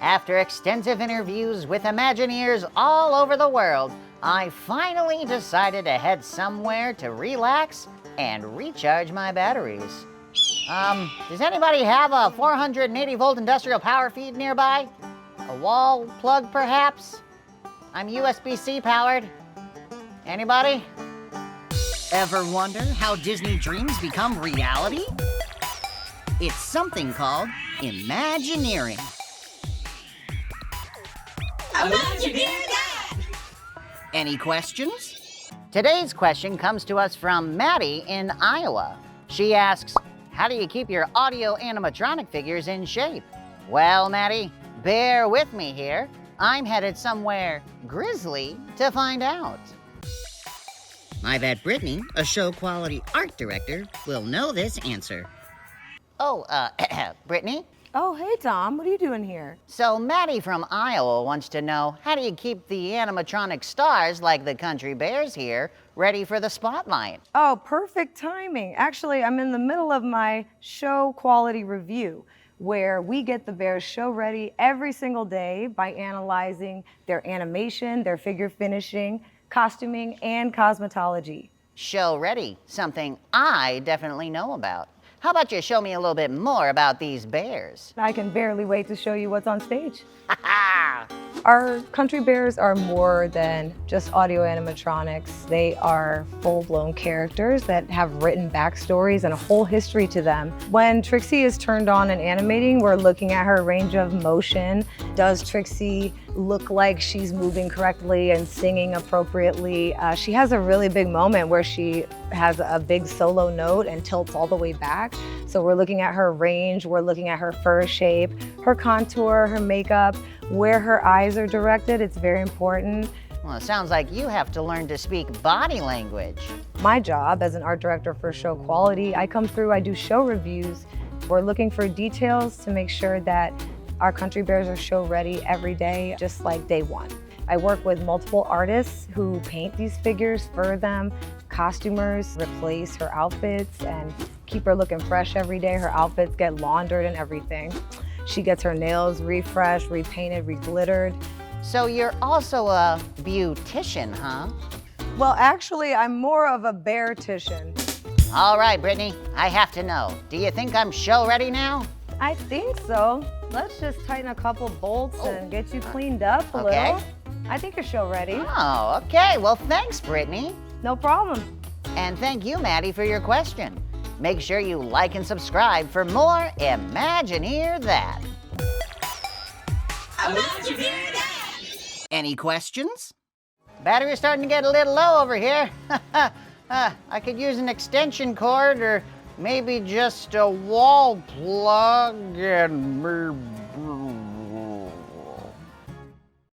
After extensive interviews with Imagineers all over the world, I finally decided to head somewhere to relax and recharge my batteries. Does anybody have a 480 volt industrial power feed nearby? A wall plug, perhaps? I'm USB-C powered. Anybody? Ever wonder how Disney dreams become reality? It's something called Imagineering. Imagineer that! Any questions? Today's question comes to us from Maddie in Iowa. She asks, how do you keep your audio-animatronic figures in shape? Well, Maddie, bear with me here. I'm headed somewhere grisly to find out. I bet Brittany, a show quality art director, will know this answer. Oh, Brittany? Oh, hey, Tom. What are you doing here? So Maddie from Iowa wants to know, how do you keep the animatronic stars like the Country Bears here ready for the spotlight? Oh, perfect timing. Actually, I'm in the middle of my show quality review, where we get the Bears show ready every single day by analyzing their animation, their figure finishing, costuming, and cosmetology. Show ready, something I definitely know about. How about you show me a little bit more about these bears? I can barely wait to show you what's on stage. Our Country Bears are more than just audio animatronics. They are full-blown characters that have written backstories and a whole history to them. When Trixie is turned on and animating, we're looking at her range of motion. Does Trixie look like she's moving correctly and singing appropriately? She has a really big moment where she has a big solo note and tilts all the way back. So we're looking at her range, we're looking at her fur shape, her contour, her makeup, where her eyes are directed. It's very important. Well, it sounds like you have to learn to speak body language. My job as an art director for show quality, I come through, I do show reviews. We're looking for details to make sure that our Country Bears are show ready every day, just like day one. I work with multiple artists who paint these figures for them. Costumers replace her outfits and keep her looking fresh every day. Her outfits get laundered and everything. She gets her nails refreshed, repainted, reglittered. So you're also a beautician, huh? Well, actually, I'm more of a bear-tician. All right, Brittany, I have to know. Do you think I'm show ready now? I think so. Let's just tighten a couple bolts and get you cleaned up a little. I think you're show ready. Oh, okay. Well, thanks, Brittany. No problem. And thank you, Maddie, for your question. Make sure you like and subscribe for more Imagineer That. Imagineer That! Any questions? Battery's starting to get a little low over here. I could use an extension cord or maybe just a wall plug and...